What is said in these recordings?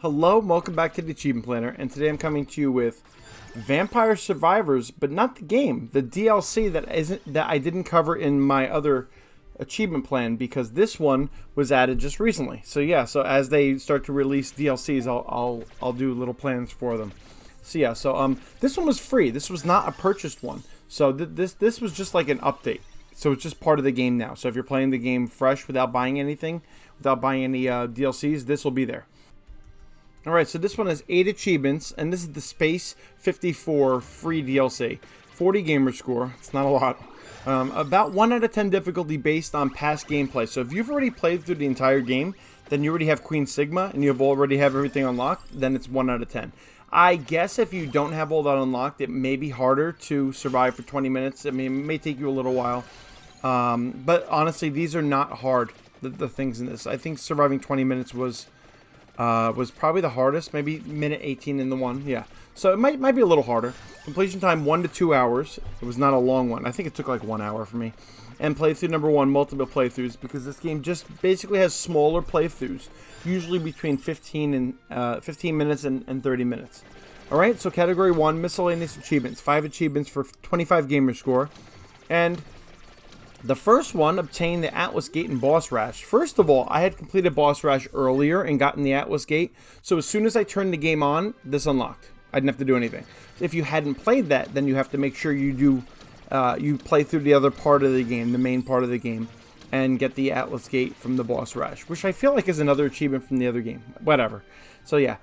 Hello, welcome back to the Achievement Planner, and today I'm coming to you with Vampire Survivors, but not the game, the DLC that I didn't cover in my other achievement plan because this one was added just recently. So yeah, so as they start to release DLCs, I'll do little plans for them. So yeah, so this one was free. This was not a purchased one. So this was just like an update. So it's just part of the game now. So if you're playing the game fresh without buying anything, without buying any DLCs, this will be there. Alright, so this one has 8 achievements, and this is the Space 54 free DLC. 40 gamer score, it's not a lot. About 1 out of 10 difficulty based on past gameplay. So if you've already played through the entire game, then you already have Queen Sigma, and you already have everything unlocked, then it's 1 out of 10. I guess if you don't have all that unlocked, it may be harder to survive for 20 minutes. I mean, it may take you a little while. But honestly, these are not hard, the things in this. I think surviving 20 minutes was probably the hardest, maybe minute 18 in the one, yeah. So it might be a little harder. Completion time 1 to 2 hours. It was not a long one. I think it took like 1 hour for me. And playthrough number 1, multiple playthroughs, because this game just basically has smaller playthroughs, usually between 15 minutes and 30 minutes. Alright, so category 1, miscellaneous achievements. 5 achievements for 25 gamer score. And the first one, obtain the Atlas Gate and Boss Rush. First of all, I had completed Boss Rush earlier and gotten the Atlas Gate. So as soon as I turned the game on, this unlocked. I didn't have to do anything. If you hadn't played that, then you have to make sure you do, you play through the other part of the game, the main part of the game, and get the Atlas Gate from the Boss Rush, which I feel like is another achievement from the other game. Whatever. So yeah,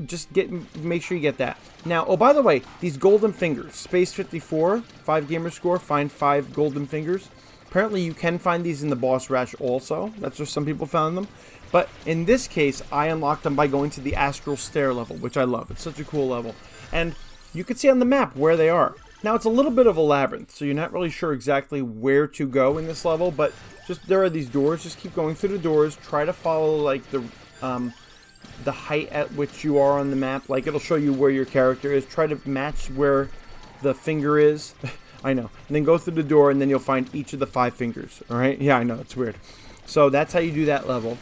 just make sure you get that. Now, oh, by the way, these golden fingers, Space 54, 5 gamer score, find 5 golden fingers. Apparently you can find these in the Boss Rush also. That's where some people found them. But in this case, I unlocked them by going to the Astral Stair level, which I love. It's such a cool level. And you can see on the map where they are. Now, it's a little bit of a labyrinth, so you're not really sure exactly where to go in this level, but just there are these doors. Just keep going through the doors. Try to follow, like, the height at which you are on the map. Like, it'll show you where your character is. Try to match where the finger is. I know. And then go through the door, and then you'll find each of the 5 fingers. Alright? Yeah, I know. It's weird. So that's how you do that level.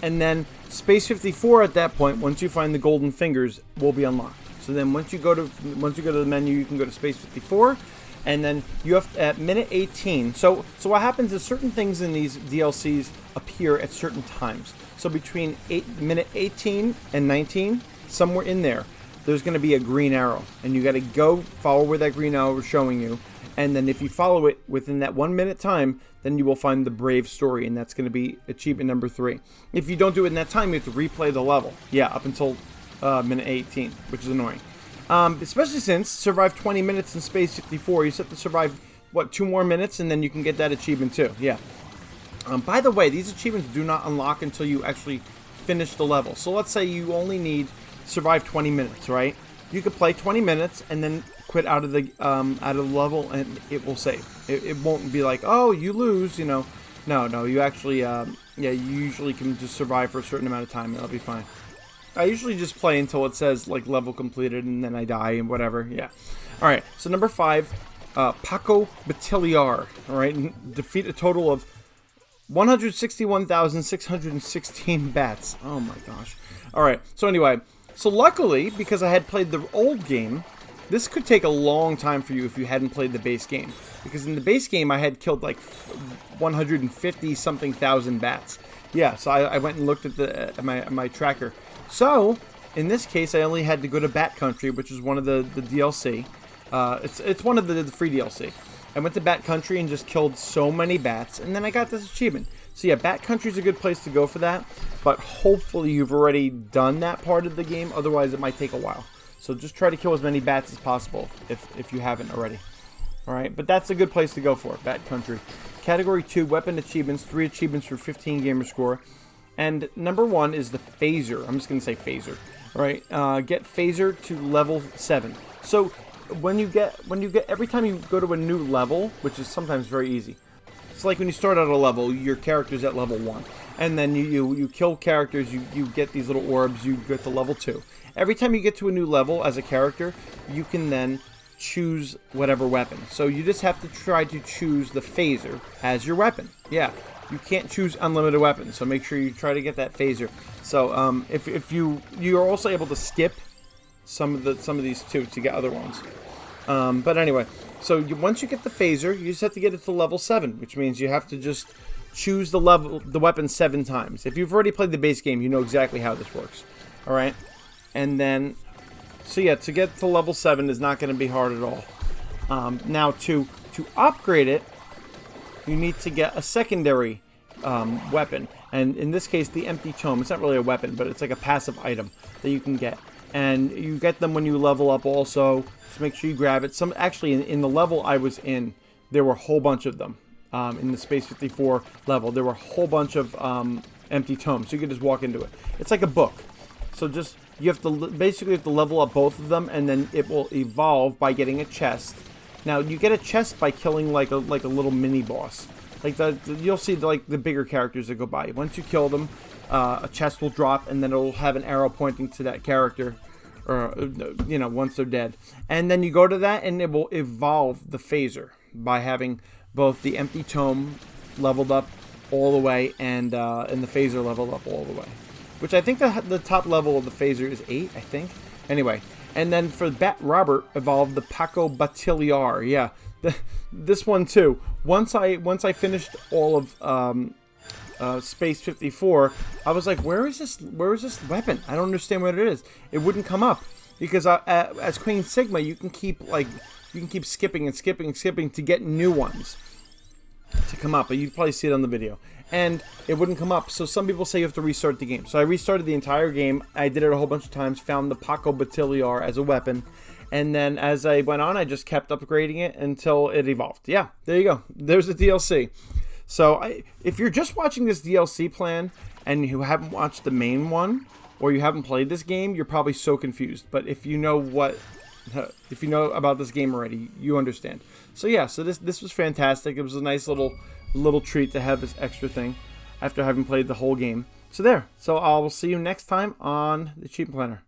And then Space 54 at that point, once you find the golden fingers, will be unlocked. So then once you go to the menu, you can go to Space 54. And then you have at minute 18. So what happens is certain things in these DLCs appear at certain times. So between minute 18 and 19, somewhere in there, there's going to be a green arrow, and you got to go follow where that green arrow is showing you, and then if you follow it within that 1 minute time, then you will find the Brave story, and that's going to be achievement number 3. If you don't do it in that time, you have to replay the level, yeah, up until minute 18, which is annoying. Especially since survive 20 minutes in Space 54, you just have to survive, what, 2 more minutes, and then you can get that achievement too, yeah. By the way, these achievements do not unlock until you actually finish the level. So let's say you only need survive 20 minutes, right? You could play 20 minutes and then quit out of the level, and it will save. It won't be like, oh, you lose, you know. No, you actually, yeah, you usually can just survive for a certain amount of time, and it'll be fine. I usually just play until it says, like, level completed, and then I die, and whatever, yeah. Alright, so number 5, Paco Batillar, alright, defeat a total of 161,616 bats. Oh my gosh. Alright, so anyway, so luckily, because I had played the old game, this could take a long time for you if you hadn't played the base game. Because in the base game, I had killed like 150-something thousand bats. Yeah, so I went and looked at my tracker. So, in this case, I only had to go to Bat Country, which is one of the DLC. It's one of the free DLC. I went to Bat Country and just killed so many bats, and then I got this achievement. So yeah, Bat Country is a good place to go for that, but hopefully you've already done that part of the game, otherwise it might take a while. So just try to kill as many bats as possible if you haven't already. Alright, but that's a good place to go for, Bat Country. Category 2, weapon achievements, 3 achievements for 15 gamer score. And number 1 is the Phaser. I'm just going to say Phaser. Alright, get Phaser to level 7. So when you get every time you go to a new level, which is sometimes very easy. It's like when you start out a level, your character's at level 1. And then you kill characters, you get these little orbs, you get to level 2. Every time you get to a new level as a character, you can then choose whatever weapon. So you just have to try to choose the phaser as your weapon. Yeah, you can't choose unlimited weapons, so make sure you try to get that phaser. So if you're also able to skip some of these too to get other ones. But anyway, so once you get the phaser, you just have to get it to level 7, which means you have to just choose the weapon 7 times. If you've already played the base game, you know exactly how this works. All right, and then, so yeah, to get to level 7 is not going to be hard at all. Now to upgrade it, you need to get a secondary weapon, and in this case, the empty tome. It's not really a weapon, but it's like a passive item that you can get, and you get them when you level up. Also, just make sure you grab it. Actually, in the level I was in, there were a whole bunch of them. In the Space 54 level, there were a whole bunch of empty tomes, so you can just walk into it. It's like a book. So you have to basically level up both of them, and then it will evolve by getting a chest. Now you get a chest by killing like a little mini boss. Like you'll see the bigger characters that go by. Once you kill them, a chest will drop, and then it'll have an arrow pointing to that character, or once they're dead. And then you go to that, and it will evolve the phaser by having both the empty tome leveled up all the way and the phaser leveled up all the way. Which I think the top level of the phaser is 8, I think. Anyway, and then for Bat Robert, evolved the Paco Batiliar. Yeah, this one too. Once I finished all of Space 54, I was like, where is this weapon? I don't understand what it is. It wouldn't come up because as Queen Sigma, you can keep skipping and skipping and skipping to get new ones to come up, but you'd probably see it on the video, and it wouldn't come up. So some people say you have to restart the game. So I restarted the entire game. I did it a whole bunch of times, found the Paco Batiliar as a weapon, and then as I went on, I just kept upgrading it until it evolved. Yeah, there you go. There's the DLC. So if you're just watching this DLC plan and you haven't watched the main one, or you haven't played this game, you're probably so confused. But if you know about this game already, you understand. So yeah, so this was fantastic. It was a nice little treat to have this extra thing after having played the whole game. So there. So I'll see you next time on the Achievement Planner.